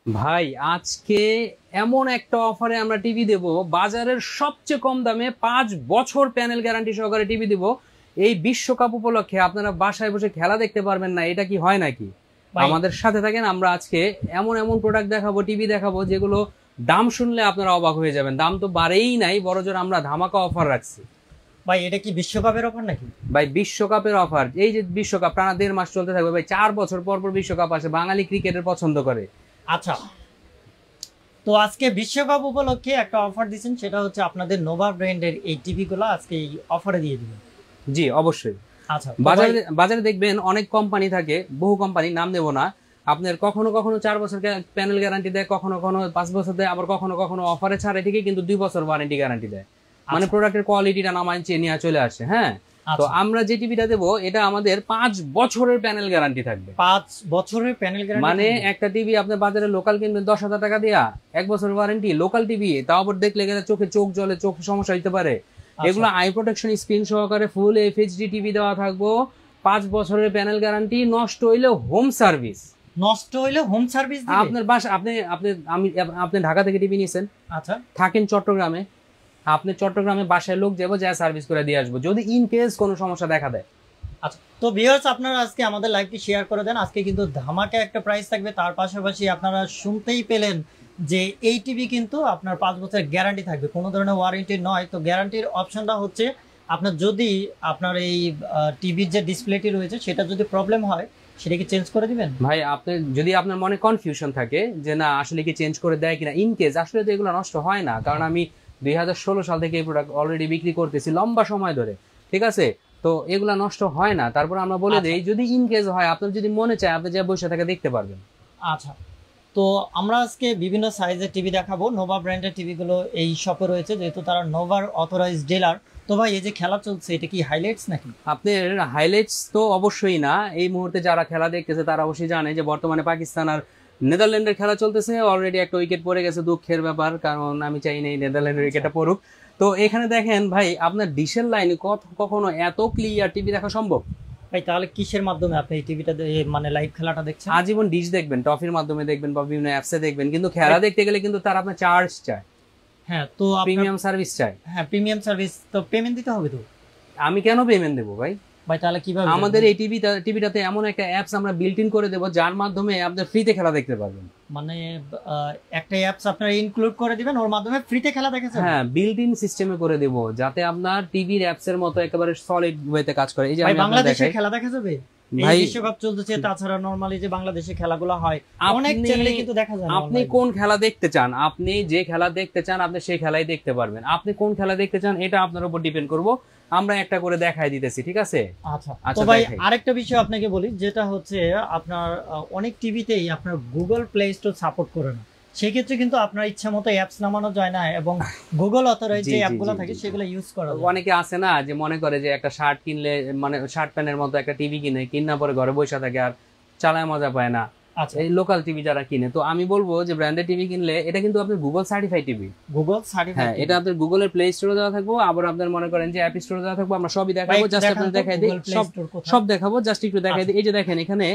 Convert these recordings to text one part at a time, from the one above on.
ভাই আজকে এমন একটা অফারে আমরা টিভি দেব, বাজারের সবচেয়ে কম দামে 5 বছর প্যানেল গ্যারান্টি সহকারে টিভি দিব। এই বিশ্বকাপ উপলক্ষে আপনারা বাসায় বসে খেলা দেখতে পারবেন না, এটা কি হয় নাকি? আমাদের সাথে থাকেন, আমরা আজকে এমন এমন প্রোডাক্ট দেখাবো, টিভি দেখাবো যেগুলো দাম শুনলে আপনারা অবাক হয়ে যাবেন। দাম তো বাড়েই নাই, বড়জোর আমরা ধামাকা অফার রাখছি। ভাই এটা কি বিশ্বকাপের অফার নাকি? ভাই বিশ্বকাপের অফার, এই যে বিশ্বকাপ টানা 1.5 মাস চলতে থাকবে ভাই, 4 বছর পর পর বিশ্বকাপ আসে, বাঙালি ক্রিকেটের পছন্দ করে। আচ্ছা, তো আজকে বিশ্বকাপ উপলক্ষে একটা অফার দিচ্ছেন, সেটা হচ্ছে আপনাদের নোভা ব্র্যান্ডের এই টিভি গুলো আজকে এই অফারে দিয়ে দিবেন। জি অবশ্যই। আচ্ছা, বাজারে দেখবেন অনেক কোম্পানি থাকে, বহু কোম্পানি, নাম নেব না। আপনার কখনো কখনো 4 বছর প্যানেল গ্যারান্টি দেয়, কখনো কখনো 5 বছর দেয়, আবার কখনো কখনো অফারে ছাড়ে ঠিকই, কিন্তু 2 বছর ওয়ারেন্টি গ্যারান্টি দেয়। মানে প্রোডাক্টের কোয়ালিটিটা নামায় নিয়ে চলে আসে। হ্যাঁ, তো আমরা যে টিভিটা দেবো এটা আমাদের 5 বছরের প্যানেল গ্যারান্টি থাকবে। 5 বছরের প্যানেল গ্যারান্টি, মানে একটা টিভি আপনার বাজারে লোকাল কিনবেন 10,000 টাকা দিয়া, 1 বছর ওয়ারেন্টি লোকাল টিভি, তাও আবার দেখলে গেলে চোখে চোখ জ্বলে, চোখ সমস্যা হতে পারে। এগুলো আই প্রোটেকশন স্ক্রিন সহকারে ফুল এফএইচডি টিভি দেওয়া থাকবো, 5 বছরের প্যানেল গ্যারান্টি, নষ্ট হইলে হোম সার্ভিস। নষ্ট হইলে হোম সার্ভিস দিবে আপনার বাসা, আপনি ঢাকা থেকে টিভি নিছেন, আচ্ছা থাকেন চট্টগ্রামে, আপনি চট্টগ্রামে বাসায় লোক যাবো, যা সার্ভিস করে দিয়ে আসবো যদি ইন কেস কোনো সমস্যা দেখা দেয়। আচ্ছা, তো ভিউয়ার্স আপনারা আজকে আমাদের লাইভটি শেয়ার করে দেন। আজকে কিন্তু ধামাকা একটা প্রাইস থাকবে, তার পাশাপাশি আপনারা শুনতেই পেলেন যে এই টিভি কিন্তু আপনার 5 বছরের গ্যারান্টি থাকবে, কোনো ধরনের ওয়ারেন্টি নয়। তো গ্যারান্টির অপশনটা হচ্ছে আপনার যদি আপনার এই টিভির যে ডিসপ্লেটি রয়েছে সেটা যদি প্রবলেম হয় সেটা কি চেঞ্জ করে দিবেন? ভাই আপনি যদি আপনার মনে কনফিউশন থাকে যে না আসলে কি চেঞ্জ করে দেয় কিনা, ইন কেস আসলে তো এগুলো নষ্ট হয় না, কারণ আমি 2016 সাল থেকে এই প্রোডাক্ট অলরেডি বিক্রি করতেছি লম্বা সময় ধরে, ঠিক আছে? তো এগুলা নষ্ট হয় না। তারপর আমরা বলে দেই যদি ইন কেস হয়, আপনার যদি মনে চায় আপনি যে বসে থেকে দেখতে পারবেন। আচ্ছা, তো আমরা আজকে বিভিন্ন সাইজের টিভি দেখাবো। নোভা ব্র্যান্ডের টিভিগুলো এই শপে রয়েছে, যেহেতু তারা নোভার অথরাইজড ডিলার। তো ভাই এই যে খেলা চলছে এটা কি হাইলাইটস নাকি? আপনার হাইলাইটস তো অবশ্যই না। এই মুহূর্তে যারা খেলা দেখতেছে তারা অবশ্যই জানে যে বর্তমানে পাকিস্তান আর নেদারল্যান্ডের খেলা চলতেছে। অলরেডি একটা উইকেট পড়ে গেছে, দুঃখের ব্যাপার, কারণ আমি চাই না এই নেদারল্যান্ডের উইকেটটা পড়ুক। তো এখানে দেখেন ভাই, আপনার ডিশের লাইনে কখনো এত ক্লিয়ার টিভি দেখা সম্ভব? ভাই তাহলে কিসের মাধ্যমে আপনি এই টিভিটা মানে লাইভ খেলাটা দেখছেন? আজীবন ডিশ দেখবেন, টফির মাধ্যমে দেখবেন বা বিভিন্ন অ্যাপসে দেখবেন, কিন্তু খেলা দেখতে গেলে কিন্তু তার আপনার চার্জ চায়। হ্যাঁ, তো প্রিমিয়াম সার্ভিস চায়। হ্যাঁ, প্রিমিয়াম সার্ভিস, তো পেমেন্ট দিতে হবে। তো আমি কেন পেমেন্ট দেবো ভাই? ভাই তাহলে কিভাবে? আমাদের এই টিভিটাতে এমন একটা অ্যাপস আমরা বিল্ট ইন করে দেবো, যার মাধ্যমে আপনি ফ্রিতে খেলা দেখতে পারবেন। মানে একটা অ্যাপস আপনারা ইনক্লুড করে দিবেন, ওর মাধ্যমে ফ্রিতে খেলা দেখা যাবে। হ্যাঁ, বিল্ট ইন সিস্টেমে করে দেব, যাতে আপনার টিভির অ্যাপস এর মতো একেবারে সলিড ওয়েতে কাজ করে। এই যে আমি বাংলাদেশে খেলা দেখা যাবে, ভাই বিশ্বকাপ চলতেছে, তাছাড়া নরমালি যে বাংলাদেশে খেলাগুলো হয় অনেক চ্যানেলে কিন্তু দেখা যায়। আপনি কোন খেলা দেখতে চান, আপনি যে খেলা দেখতে চান আপনি সেই খেলাই দেখতে পারবেন। আপনি কোন খেলা দেখতে চান এটা আপনার উপর ডিপেন্ড করব, আমরা একটা করে দেখাই দিতেছি, ঠিক আছে? আচ্ছা, তো ভাই আরেকটা বিষয় আপনাকে বলি, যেটা হচ্ছে আপনার অনেক টিভিতেই আপনার গুগল প্লে স্টোর সাপোর্ট করে না। সেক্ষেত্রে কিন্তু আপনার ইচ্ছা মতো অ্যাপস নামানো যায় না, এবং গুগল অথরাইজড যে অ্যাপগুলো থাকে সেগুলো ইউজ করা যায়। অনেকে আছে না যে মনে করে যে একটা শার্ট কিনলে, মানে শার্ট প্যান্টের মতো একটা টিভি কিনা পরে ঘরে বসে থাকে আর চালায় মজা পায় না। আচ্ছা, এই লোকাল টিভি যারা কিনে, তো আমি বলবো যে ব্র্যান্ডেড টিভি কিনলে এটা কিন্তু আপনার Google certified TV. Google certified, হ্যাঁ, এটা আপনার গুগলের প্লে স্টোরে দেওয়া থাকবো, আবার আপনার মনে করেন যে অ্যাপ স্টোরে দেওয়া থাকবো। আমরা সবই দেখাবো, জাস্ট আপনাদের দেখাই দিই, সব দেখাবো, জাস্ট একটু দেখাই দিই। এই যে দেখেন, এখানে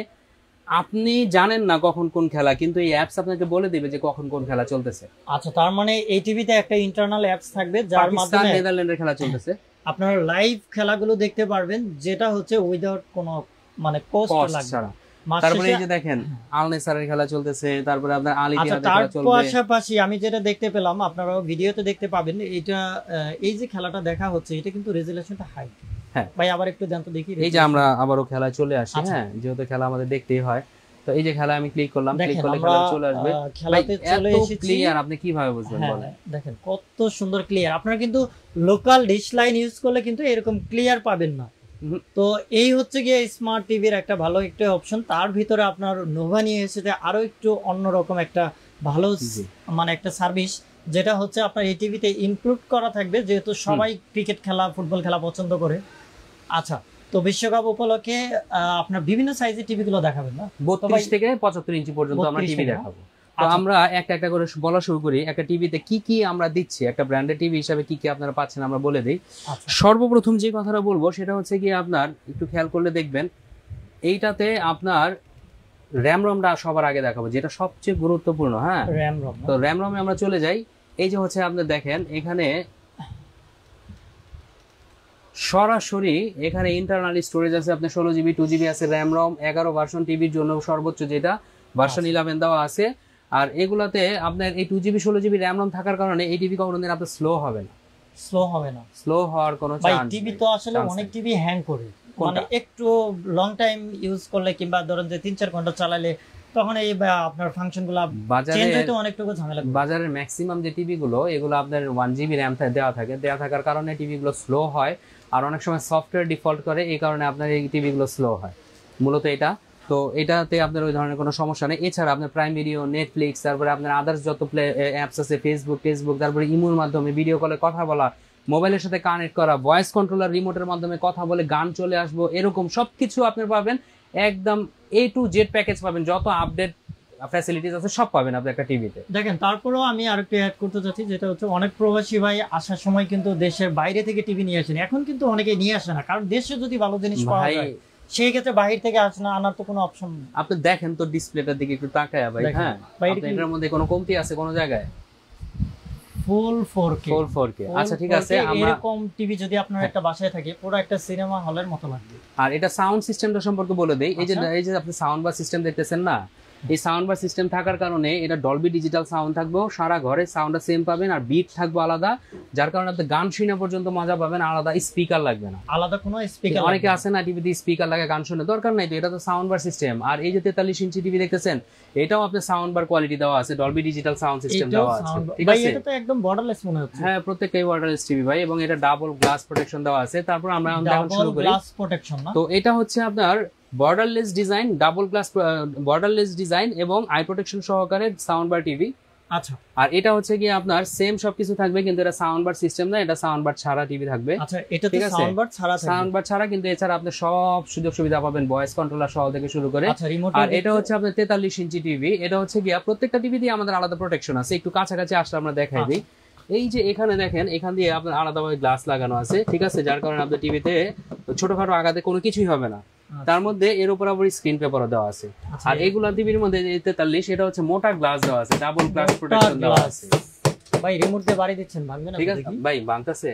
আপনি জানেন না কখন কোন খেলা, কিন্তু এই অ্যাপস আপনাকে বলে দিবে যে কখন কোন খেলা চলতেছে। আচ্ছা, তার মানে এই টিভিতে একটা ইন্টারনাল অ্যাপস থাকবে যার মাধ্যমে নেদারল্যান্ডের খেলা চলতেছে, আপনারা লাইভ খেলাগুলো দেখতে পারবেন, যেটা হচ্ছে উইদাউট কোনো মানে কস্ট লাগবে। তারপরে এই যে দেখেন আল নেসারের খেলা চলতেছে, তারপরে আপনার আল ইতিহাদের খেলা চলবে। তার পাশাপাশি আমি যেটা দেখতে পেলাম, আপনারা ভিডিওতে দেখতে পাবেন, এটা এই যে খেলাটা দেখা হচ্ছে এটা কিন্তু রেজুলেশনটা হাই। হ্যাঁ ভাই আবার একটু দেন তো দেখি। এই যে আমরা আবারও খেলা চলে আসি। হ্যাঁ, যেহেতু খেলা আমাদের দেখতেই হয়, তো এই যে খেলা আমি ক্লিক করলাম, ক্লিক করলে খেলা চলে আসবে। খেলাতে চলে এসেছি। ক্লিয়ার, আপনি কিভাবে বুঝবেন বলেন? দেখেন কত সুন্দর ক্লিয়ার। আপনারা কিন্তু লোকাল ডিশ লাইন ইউজ করলে কিন্তু এরকম ক্লিয়ার পাবেন না। তো এই হচ্ছে গিয়ে স্মার্ট টিভির একটা ভালো একটা অপশন। তার ভিতরে আপনার নোভা নিয়ে এসেছে আরো একটু অন্যরকম একটা ভালো মানে একটা সার্ভিস, যেটা হচ্ছে আপনার এই টিভিতে ইনক্লুড করা থাকবে, যেহেতু সবাই ক্রিকেট খেলা, ফুটবল খেলা পছন্দ করে। আচ্ছা, তো বিশ্বকাপ উপলক্ষে আপনার বিভিন্ন সাইজের টিভি গুলো দেখাবেন না? 32 থেকে 75 ইঞ্চি পর্যন্ত আমরা টিভি দেখাবো। তো আমরা একটা একটা করে বলা শুরু করি, একটা টিভিতে কি কি আমরা দিচ্ছি, একটা ব্র্যান্ডেড টিভি হিসাবে কি কি আপনারা পাচ্ছেন আমরা বলে দিই। সর্বপ্রথম যে কথাটা বলবো সেটা হচ্ছে কি, আপনার একটু খেয়াল করলে দেখবেন এইটাতে আপনার র্যাম রমটা সবার আগে দেখাবো, যেটা সবচেয়ে গুরুত্বপূর্ণ। হ্যাঁ, র্যাম রম। তো র্যাম রমে আমরা চলে যাই। এই যে হচ্ছে আপনি দেখেন এখানে সরাসরি এখানে ইন্টারনাল স্টোরেজ আছে আপনার 16 GB, 2 GB আছে র্যাম রম। 11 ভার্সন টিভির জন্য সর্বোচ্চ যেটা ভার্সন 11 দেওয়া আছে। আর এগুলাতে আপনার এই 2 GB 16 GB র্যাম রম থাকার কারণে এই টিভি কোনোদিন আপনার স্লো হবে না। স্লো হবে না, স্লো হওয়ার কোনো ভাই চান্স টিভি তো আসলে অনেক টিভি হ্যাং করে, মানে একটু লং টাইম ইউজ করলে কিংবা ধরেন যে 3-4 ঘন্টা চালালে তখন এই আপনার ফাংশনগুলো চেঞ্জ হইতে অনেকটুকু ঝামেলা। বাজারের ম্যাক্সিমাম যে টিভি গুলো এগুলো আপনার 1 GB র্যাম দেওয়া থাকার কারণে টিভি গুলো স্লো হয়। আর অনেক সময় সফটওয়্যার ডিফল্ট করে, এই কারণে আপনার এই টিভি গুলো স্লো হয় মূলত এটা। তো এটাতে আপনার ওই ধরনের কোনো সমস্যা নেই। এছাড়া আপনার প্রাইম ভিডিও, নেটফ্লিক্স, তারপরে আপনার আদার্স যত অ্যাপস আছে, ফেসবুক, তারপরে ইমোর মাধ্যমে ভিডিও কলে কথা বলা, মোবাইলের সাথে কানেক্ট করা, ভয়েস কন্ট্রোলার রিমোটের মাধ্যমে কথা বলে গান চলে আসবো, এরকম সবকিছু আপনি পাবেন একদম A to Z প্যাকেজ পাবেন। যত আপডেট ফ্যাসিলিটিস আছে সব পাবেন আপনি একটা টিভিতে। দেখেন তারপরেও আমি আরেকটু অ্যাড করতে চাচ্ছি, যেটা হচ্ছে অনেক প্রবাসী ভাই আসার সময় কিন্তু দেশের বাইরে থেকে টিভি নিয়ে আসেন। এখন কিন্তু অনেকে নিয়ে আসে না, কারণ দেশে যদি ভালো জিনিস পাওয়া যায় সেই ক্ষেত্রে বাইরে থেকে আসে না, আনার তো কোনো অপশন নেই। আপনি দেখেন তো ডিসপ্লেটার দিকে একটু তাকায় ভাই। হ্যাঁ, এটার মধ্যে কোনো কমতি আছে কোনো জায়গায়? ফুল 4K। আচ্ছা ঠিক আছে, আমরা এরকম টিভি যদি আপনার একটা বাসায় থাকে পুরো একটা সিনেমা হলের মতো লাগবে। আর এটা সাউন্ড সিস্টেমটা সম্পর্কে বলে দেই। এই যে আপনি সাউন্ড বার সিস্টেম দেখতেছেন না, এই সাউন্ড বার সিস্টেম থাকার কারণে এটা ডলবি ডিজিটাল সাউন্ড থাকবে, সারা ঘরে সাউন্ডটা সেম পাবেন, আর বিট থাকবে আলাদা, যার কারণে আপনি গান শুনে পর্যন্ত মজা পাবেন, আলাদা স্পিকার লাগবে না। আলাদা কোনো স্পিকার, অনেকে আছে না টিভিতে স্পিকার লাগে গান শুনে, দরকার নাই তো, এটা তো সাউন্ড বার সিস্টেম। আর এই যে 43 ইঞ্চি টিভি দেখতেছেন, এটাও আপনার সাউন্ড বার কোয়ালিটি দেওয়া আছে, ডলবি ডিজিটাল সাউন্ড সিস্টেম দেওয়া আছে। ঠিক আছে, এটা তো একদম বর্ডারলেস মনে হচ্ছে। হ্যাঁ, প্রত্যেকটাই ওয়াটারলেস টিভি ভাই, এবং এটা ডাবল গ্লাস প্রোটেকশন দেওয়া আছে। তারপর আমরা এখন শুরু করি। গ্লাস প্রোটেকশন না, তো এটা হচ্ছে আপনার borderless design, double glass borderless design এবং আই প্রোটেকশন সহকারে সাউন্ড বার টিভি। আচ্ছা, আর এটা হচ্ছে কি আপনার সেম সবকিছু থাকবে, কিন্তু এটা সাউন্ড বার সিস্টেম না, এটা সাউন্ড বার ছাড়া টিভি থাকবে। আচ্ছা, এটা তো সাউন্ড বার ছাড়া থাকবে, সাউন্ড বার ছাড়া, কিন্তু এছাড়া আপনি সব সুযোগ সুবিধা পাবেন, ভয়েস কন্ট্রোলার সহ থেকে শুরু করে। আচ্ছা, রিমোট। আর এটা হচ্ছে আপনার 43 ইঞ্চি টিভি। এটা হচ্ছে কি প্রত্যেকটা টিভি দিয়ে আমাদের আলাদা প্রোটেকশন আছে। একটু কাছাকাছি আসলে আমরা দেখাই দিই। এই যে এখানে দেখেন, এখান দিয়ে আপনার আলাদাভাবে গ্লাস লাগানো আছে, ঠিক আছে, যার কারণে আপনার টিভিতে ছোটখাটো আঘাতে কোনো কিছুই হবে না। তার মধ্যে এর উপর আবার স্ক্রিন পেপারও দেওয়া আছে। আর এইগুলা টিভির মধ্যে 43, এটা হচ্ছে মোটা গ্লাস দেওয়া আছে, ডাবল গ্লাস প্রোটেকশন দেওয়া আছে। ভাই রিমোট দিয়ে বাড়ি দিচ্ছেন, ভাঙবে না? ঠিক আছে ভাই, ভাঙতাছে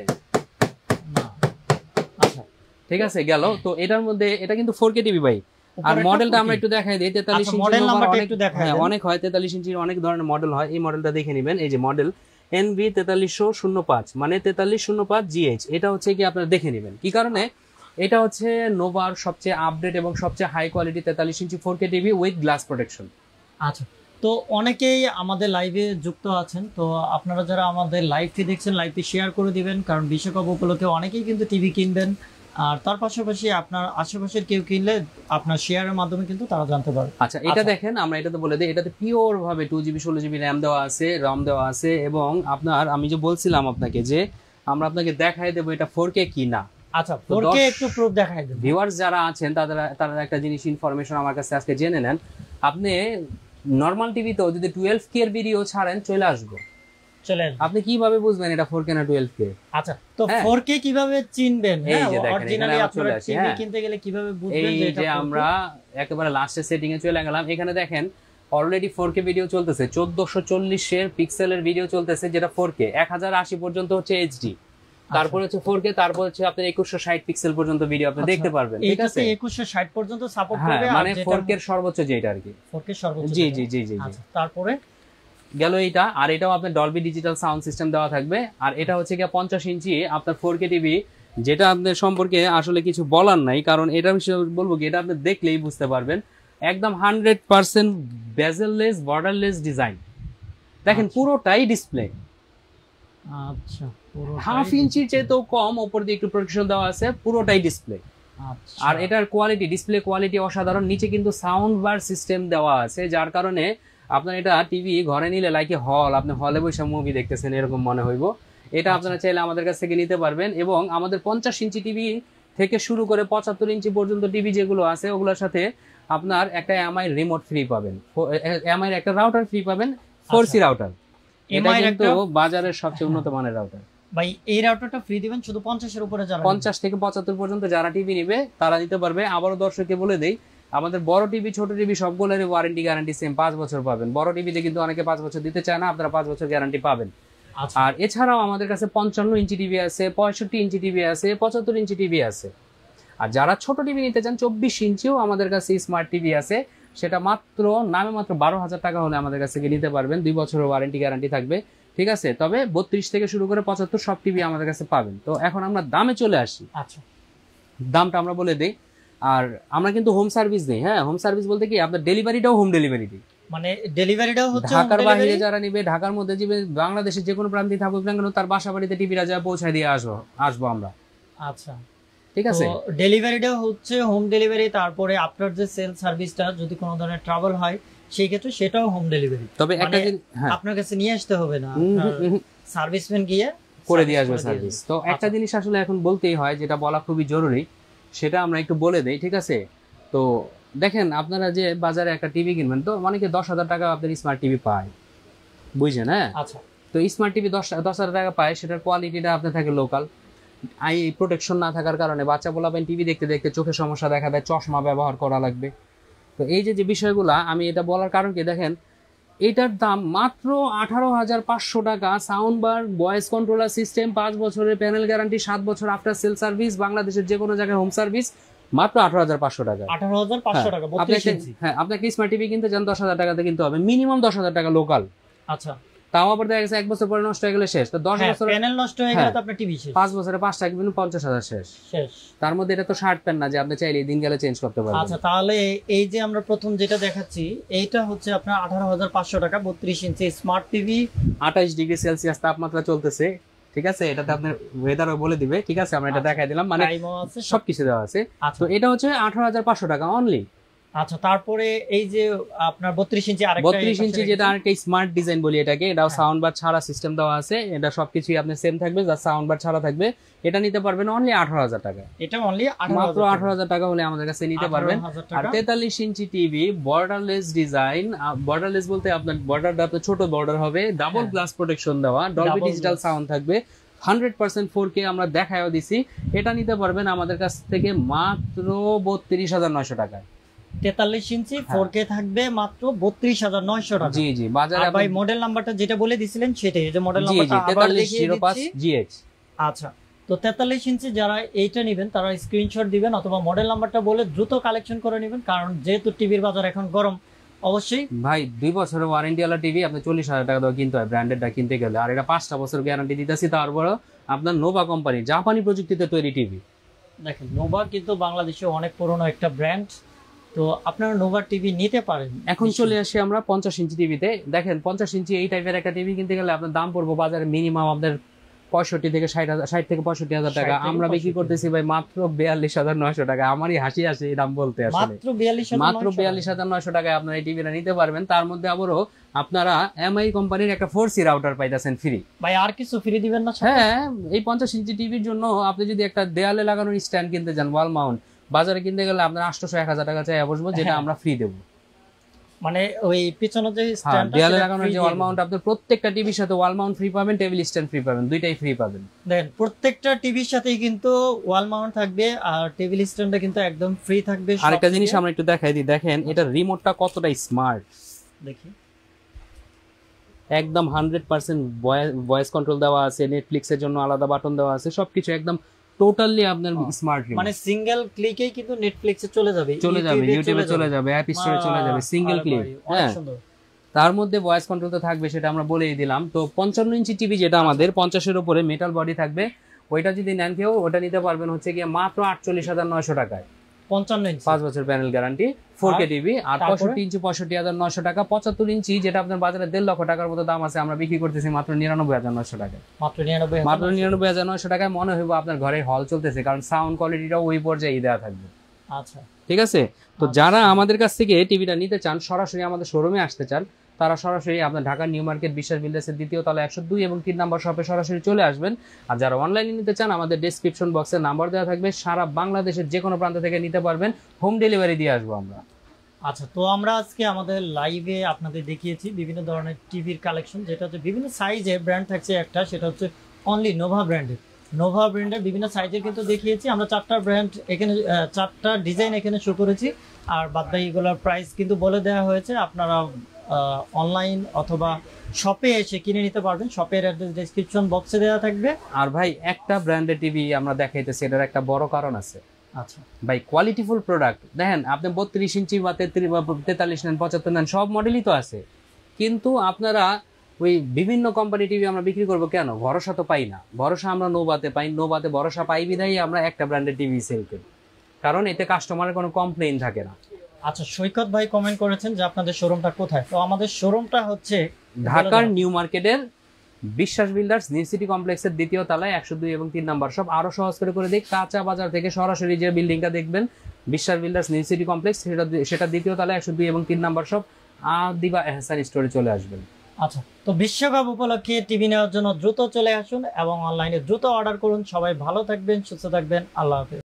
না। আচ্ছা ঠিক আছে, গেল তো। এটার মধ্যে এটা কিন্তু 4K টিভি ভাই। আর মডেলটা আমরা একটু দেখাই দিই। 43 ইঞ্চি মডেল নাম্বারটা একটু দেখাই। অনেক হয় 43 ইঞ্চির অনেক ধরনের মডেল হয়, এই মডেলটা দেখে নেবেন। এই যে মডেল NV 4305, মানে 4305 GH। এটা হচ্ছে কি আপনারা দেখে নেবেন কি কারণে, এটা হচ্ছে নোভার সবচেয়ে আপডেট এবং সবচেয়ে high quality 43 inch 4K TV with glass protection. আচ্ছা, তো অনেকেই আমাদের লাইভে যুক্ত আছেন, তো আপনারা যারা আমাদের লাইভটি দেখছেন, লাইভটি শেয়ার করে দিবেন, কারণ বিশ্বকাপ উপলক্ষে অনেকেই কিন্তু টিভি কিনবেন। আর তার পাশাপাশি আপনার আশেপাশের কেউ কিনলে আপনার শেয়ারের মাধ্যমে কিন্তু তারা জানতে পারবে। আচ্ছা, এটা দেখেন, আমরা এটাতে বলে দিই, এটাতে পিওর ভাবে 2 GB 16 GB র্যাম দেওয়া আছে, রম দেওয়া আছে, এবং আপনার আমি যে বলছিলাম আপনাকে যে আমরা আপনাকে দেখাই দেবো এটা 4K কি না। আচ্ছা, 4K একটু প্রুফ দেখাই দেন। ভিউয়ার্স যারা আছেন তারা একটা জিনিস ইনফরমেশন আমার কাছে আজকে জেনে নেন। আপনি নরমাল টিভিতেও যদি 12K এর ভিডিও ছাড়েন চলে আসবে, চলেন। আপনি কিভাবে বুঝবেন এটা 4K না 12K? আচ্ছা, তো 4K কিভাবে চিনবেন? এই যে দেখেন, অরিজিনালি আপনারা টিভি কিনতে গেলে কিভাবে বুঝবেন যে এটা? এই যে আমরা একেবারে লাস্টের সেটিং এ চলে গেলাম। এখানে দেখেন অলরেডি 4K ভিডিও চলতেছে, 1440 এর পিক্সেলের ভিডিও চলতেছে, যেটা 4K। 1080 পর্যন্ত হচ্ছে HD, তারপর হচ্ছে 4K, তারপর হচ্ছে আপনার 2160 পিক্সেল পর্যন্ত ভিডিও আপনি দেখতে পারবেন। ঠিক আছে, 2160 পর্যন্ত সাপোর্ট করবে, মানে 4K এর সর্বোচ্চ যেটা আর কি। 4K সর্বোচ্চ, জি জি জি জি। আচ্ছা, তারপরে গেল এইটা। আর এটাও আপনার ডলবি ডিজিটাল সাউন্ড সিস্টেম দেওয়া থাকবে। আর এটা হচ্ছে কি 50 ইঞ্চি আপনার 4K টিভি, যেটা আপনার সম্পর্কে আসলে কিছু বলার নাই, কারণ এটা আমি বলবো কি এটা আপনি দেখলেই বুঝতে পারবেন। একদম 100% বেজেললেস বর্ডারলেস ডিজাইন। দেখেন পুরোটাই ডিসপ্লে। আচ্ছা, হাফ ইঞ্চির চেয়েও কম উপর দিয়ে একটু প্রোটেকশন দেওয়া আছে, পুরোটাই ডিসপ্লে। আচ্ছা, আর এটার কোয়ালিটি, ডিসপ্লে কোয়ালিটি অসাধারণ। নিচে কিন্তু সাউন্ড বার সিস্টেম দেওয়া আছে, যার কারণে আপনার এটা টিভি ঘরে নিলে লাইক হল, আপনি হলে বসে মুভি দেখতেছেন এরকম মনে হইব। এটা আপনারা চাইলে আমাদের কাছ থেকে নিতে পারবেন। এবং আমাদের 50 ইঞ্চি টিভি থেকে শুরু করে 75 ইঞ্চি পর্যন্ত টিভি যেগুলো আছে ওগুলোর সাথে আপনার একটা MI রিমোট ফ্রি পাবেন, MI এর একটা রাউটার ফ্রি পাবেন, 4C রাউটার। এটা কিন্তু বাজারের সবচেয়ে উন্নত মানের রাউটার ভাই। এই রাউটারটা ফ্রি দিবেন শুধু 50 এর উপরে, যারা 50 থেকে 75 পর্যন্ত যারা টিভি নেবে তারা নিতে পারবে। আবারও দর্শককে বলে দেই, আমাদের বড় টিভি ছোট টিভি সবগুলোরই ওয়ারেন্টি গ্যারান্টি সেম 5 বছর পাবেন। বড় টিভিতে কিন্তু অনেকে 5 বছর দিতে চায় না, আপনারা 5 বছর গ্যারান্টি পাবেন। আর এছাড়াও আমাদের কাছে 55 ইঞ্চি টিভি আছে, 65 ইঞ্চি টিভি আছে, 75 ইঞ্চি টিভি আছে। আর যারা ছোট টিভি নিতে চান 24 ইঞ্চিও আমাদের কাছে স্মার্ট টিভি আছে, সেটা মাত্র 12,000 টাকা হলে আমাদের কাছ থেকে নিতে পারবেন। 2 বছরের ওয়ারেন্টি গ্যারান্টি থাকবে, ঠিক আছে। তবে 32 থেকে শুরু করে 75 সব টিভি আমাদের কাছে পাবেন। তো এখন আমরা দামে চলে আসি। আচ্ছা, দামটা আমরা বলে দিই। আর আমরা কিন্তু হোম সার্ভিস দিই। হ্যাঁ, হোম সার্ভিস বলতে কি আপনার ডেলিভারিটাও হোম ডেলিভারি দিই। মানে ডেলিভারিটাও হচ্ছে ঢাকার বাইরে যারা নিবে, ঢাকার মধ্যে যাবে, বাংলাদেশের যে কোনো প্রান্তে থাকুক না কেন তার বাসা বাড়িতে টিভিটা যা পৌঁছায় দিয়ে আসবো আমরা। আচ্ছা, ঠিক আছে। ডেলিভারিটাও হচ্ছে হোম ডেলিভারি। তারপরে আপনার যে সেল সার্ভিসটা যদি কোনো ধরনের ট্রাভেল হয় সেই ক্ষেত্রে সেটাও হোম ডেলিভারি। তবে একটা আপনার কাছে নিয়ে আসতে হবে না, সার্ভিসম্যান গিয়ে করে দিয়ে আসবে সার্ভিস। তো একটা জিনিস আসলে এখন বলতেই হয়, যেটা বলা খুবই জরুরি, সেটা আমরা একটু বলে দেই, ঠিক আছে। তো দেখেন, আপনারা যে বাজারে একটা টিভি কিনবেন, তো অনেকে 10,000 টাকা আপনার স্মার্ট টিভি পায়, বুঝছেন? হ্যাঁ, আচ্ছা। তো স্মার্ট টিভি 10,000 টাকা পায়, সেটার কোয়ালিটিটা আপনার থাকে লোকাল। আই প্রোটেকশন না থাকার কারণে বাচ্চা বলাবেন টিভি দেখতে দেখতে চোখের সমস্যা দেখা দেয়, চশমা ব্যবহার করা লাগবে। তো এই যে বিষয়গুলা, আমি এটা বলার কারণ কি, দেখেন এটার দাম মাত্র 18,500 টাকা। Sound bar, voice controller system, 5 বছরের প্যানেল গ্যারান্টি, 7 বছর আফটার সেল সার্ভিস, বাংলাদেশের যে কোনো জায়গায় হোম সার্ভিস, মাত্র 18,500 টাকা। 18,500 টাকা 32 ইঞ্চি। হ্যাঁ, আপনাকে স্মার্ট টিভি কিনতে চান 10,000 টাকাতে কিনতে হবে, মিনিমাম 10,000 টাকা লোকাল। আচ্ছা, তাও আবার দেখা গেছে 1 বছর পরে নষ্ট হয়ে গেলে শেষ। তো 10 বছর প্যানেল নষ্ট হয়ে গেলে তো আপনার টিভি শেষ। 5 বছরে 5 টাকা কিনবেন, 50,000 শেষ। তার মধ্যে এটা তো শার্ট প্যান্ট না যে আপনি চাইলে দিন গেলে চেঞ্জ করতে পারবেন। আচ্ছা, তাহলে এই যে আমরা প্রথম যেটা দেখাচ্ছি এইটা হচ্ছে আপনার 18,500 টাকা 32 ইঞ্চি স্মার্ট টিভি। 28 ডিগ্রি সেলসিয়াস তাপমাত্রা চলতেছে, ঠিক আছে। এটাতে আপনার ওয়েদারও বলে দিবে, ঠিক আছে। আমরা এটা দেখাই দিলাম, মানে সবকিছু দেওয়া আছে। তো এটা হচ্ছে 18,500 টাকা অনলি। আচ্ছা, তারপরে এই যে আপনার 32 ইঞ্চি আরেকটা 32 ইঞ্চি যেটা আরেকটা স্মার্ট ডিজাইন বলি এটাকে, এটাও সাউন্ড বার ছাড়া সিস্টেম দেওয়া আছে। এটা সবকিছুই আপনার সেম থাকবে, যা সাউন্ড বার ছাড়া থাকবে। এটা নিতে পারবেন অনলি 18,000 টাকা। এটা অনলি মাত্র 18,000 টাকা হলে আমাদের কাছে নিতে পারবেন। আর 43 inch TV, borderless design. Borderless বলতে আপনার বর্ডারটা আপনার ছোট বর্ডার হবে, ডাবল গ্লাস প্রোটেকশন দেওয়া, ডলবি ডিজিটাল সাউন্ড থাকবে, 100% 4K আমরা দেখায়ও দিছি। এটা নিতে পারবেন আমাদের কাছ থেকে মাত্র 32,900 টাকায়। 43 ইঞ্চি 4K থাকবে মাত্র 32,900 টাকা। জি জি, বাজারে ভাই মডেল নাম্বারটা যেটা বলে দিছিলেন সেটাই, যে মডেল নাম্বারটা আবার দেখিয়ে দিচ্ছি। GH। আচ্ছা, তো 43 ইঞ্চি যারা এইটা নেবেন তারা স্ক্রিনশট দিবেন অথবা মডেল নাম্বারটা বলে দ্রুত কালেকশন করে নেবেন, কারণ যেহেতু টিভির বাজার এখন গরম। অবশ্যই ভাই 2 বছরের ওয়ারেন্টি ওয়ালা টিভি আপনি 40,000 টাকা দিয়ে কিনতে হয় ব্র্যান্ডেডটা কিনতে গেলে। আর এটা 5টা বছর গ্যারান্টি দিতেছি। তারপরে আপনার নোভা কোম্পানি, জাপানি প্রযুক্তিতে তৈরি টিভি। দেখেন, নোভা কিন্তু বাংলাদেশে অনেক পুরনো একটা ব্র্যান্ড, তো আপনারা নোভা টিভি নিতে পারেন। এখন চলে আসি আমরা 50 ইঞ্চি টিভিতে। দেখেন 50 ইঞ্চি এই টাইপের একটা টিভি কিনতে গেলে আপনার দাম পড়বে বাজারে মিনিমাম আপনার 65 থেকে 60 থেকে 65,000 টাকা। আমরা বিক্রি করতেছি ভাই মাত্র 42,900 টাকা। আমারই হাসি আসে এই দাম বলতে, আসলে মাত্র 42,900 টাকায় আপনারা এই টিভিটা নিতে পারবেন। তার মধ্যে আবারও আপনারা এমআই কোম্পানির একটা 4C রাউটার পাইতেছেন ফ্রি। ভাই আর কিছু ফ্রি দিবেন না? হ্যাঁ, এই 50 ইঞ্চি টিভির জন্য আপনি যদি একটা দেয়ালে লাগানোর স্ট্যান্ড কিনতে যান, ওয়াল মাউন্ট, বাজারে কিনতে গেলে আপনার 800-1,000 টাকা চাই বসবো, যেটা আমরা ফ্রি দেবো। মানে ওই পিছনে যে স্ট্যান্ড দেয়ালে লাগানোর যে ওয়াল মাউন্ট, আপনার প্রত্যেকটা টিভির সাথে ওয়াল মাউন্ট ফ্রি পাবেন, টেবিল স্ট্যান্ড ফ্রি পাবেন, দুইটাই ফ্রি পাবেন। দেখেন, প্রত্যেকটা টিভির সাথেই কিন্তু ওয়াল মাউন্ট থাকবে আর টেবিল স্ট্যান্ডটা কিন্তু একদম ফ্রি থাকবে। আরেকটা জিনিস আমরা একটু দেখাই দিই, দেখেন এটা রিমোটটা কতটা স্মার্ট। দেখি, একদম 100% ভয়েস কন্ট্রোল দেওয়া আছে, নেটফ্লিক্সের জন্য আলাদা বাটন দেওয়া আছে, সবকিছু একদম টোটালি আপনার স্মার্ট। মানে সিঙ্গেল ক্লিকেই কিন্তু নেটফ্লিক্সে চলে যাবে, ইউটিউবে চলে যাবে, অ্যাপ স্টোরে চলে যাবে, সিঙ্গেল ক্লিক। হ্যাঁ, তার মধ্যে ভয়েস কন্ট্রোল তো থাকবে, সেটা আমরা বলেই দিলাম। তো 55 ইঞ্চি টিভি যেটা আমাদের 50-এর উপরে মেটাল বডি থাকবে, ওইটা যদি নেন কেউ, ওটা নিতে পারবেন হচ্ছে গিয়ে মাত্র 48,900 টাকায়। 55 ইঞ্চি 5 বছর প্যানেল গ্যারান্টি, 4K টিভি। আর 65 ইঞ্চি 65,900 টাকা। 75 ইঞ্চি যেটা আপনার বাজারে 1.5 লক্ষ টাকার মতো দাম আছে, আমরা বিক্রি করতেছি মাত্র 99,900 টাকায়। মাত্র 99,900 টাকায় মনে হইব আপনার ঘরে হল চলতেছে, কারণ সাউন্ড কোয়ালিটিটাও ওই পর্যায়ে দেওয়া থাকবে। আচ্ছা, ঠিক আছে। তো যারা আমাদের কাছ থেকে টিভিটা নিতে চান, সরাসরি আমাদের শোরুমে আসতে চান, তারা সরাসরি আপনার ঢাকা নিউ মার্কেট বিশ্বাস বিল্ডার্সের 2য় তলা 102 এবং 3 নম্বর শপে সরাসরি চলে আসবেন। আর যারা অনলাইনে নিতে চান, আমাদের ডেসক্রিপশন বক্সে নাম্বার দেওয়া থাকবে, সারা বাংলাদেশের যে কোনো প্রান্ত থেকে নিতে পারবেন, হোম ডেলিভারি দিয়ে আসবো আমরা। আচ্ছা, তো আমরা আজকে আমাদের লাইভে আপনাদের দেখিয়েছি বিভিন্ন ধরনের টিভির কালেকশন, যেটা হচ্ছে বিভিন্ন সাইজে ব্র্যান্ড থাকছে। একটা সেটা হচ্ছে অনলি নোভা ব্র্যান্ডের। নোভা ব্র্যান্ডের বিভিন্ন সাইজের কিন্তু দেখিয়েছি আমরা, 4টা ব্র্যান্ড এখানে, 4টা ডিজাইন এখানে শো করেছি। আর বাদবাকিগুলোর প্রাইস কিন্তু বলে দেওয়া হয়েছে, আপনারা অনলাইন অথবা শপে এসে কিনে নিতে পারবেন। শপের অ্যাড্রেস ডেসক্রিপশন বক্সে দেওয়া থাকবে। আর ভাই একটা ব্র্যান্ডের টিভি আমরা দেখাইতেছি, এটার একটা বড় কারণ আছে আচ্ছা ভাই, কোয়ালিটিফুল প্রোডাক্ট। দেখেন আপনি 32 ইঞ্চি বা 43 নেন, 75 নেন, সব মডেলই তো আছে, কিন্তু আপনারা ওই বিভিন্ন কোম্পানি টিভি আমরা বিক্রি করবো কেন? ভরসা তো পাই না। ভরসা আমরা নোভাতে পাই, নোভাতে ভরসা পাই বিধাই আমরা একটা ব্র্যান্ডের টিভি সেল করি, কারণ এতে কাস্টমারের কোনো কমপ্লেইন থাকে না। আচ্ছা, সৈকত ভাই কমেন্ট করেছেন যে আপনাদের শোরুমটা কোথায়। তো আমাদের শোরুমটা হচ্ছে ঢাকার নিউ মার্কেটের বিশ্বাস বিল্ডার্স নিউ সিটি কমপ্লেক্সের 2য় তলায় 102 এবং 3 নাম্বার শপ। আরো সহজ করে দিই, কাঁচা বাজার থেকে সরাসরি যে বিল্ডিংটা দেখবেন বিশ্বাস বিল্ডার্স নিউ সিটি কমপ্লেক্স, সেটা 2য় তলায় 102 এবং 3 নাম্বার শপ, দিবা এহসান স্টোরে চলে আসবেন। আচ্ছা, তো বিশ্বকাপ উপলক্ষে টিভি নেওয়ার জন্য দ্রুত চলে আসুন এবং অনলাইনে দ্রুত অর্ডার করুন। সবাই ভালো থাকবেন, সুস্থ থাকবেন, আল্লাহ হাফেজ।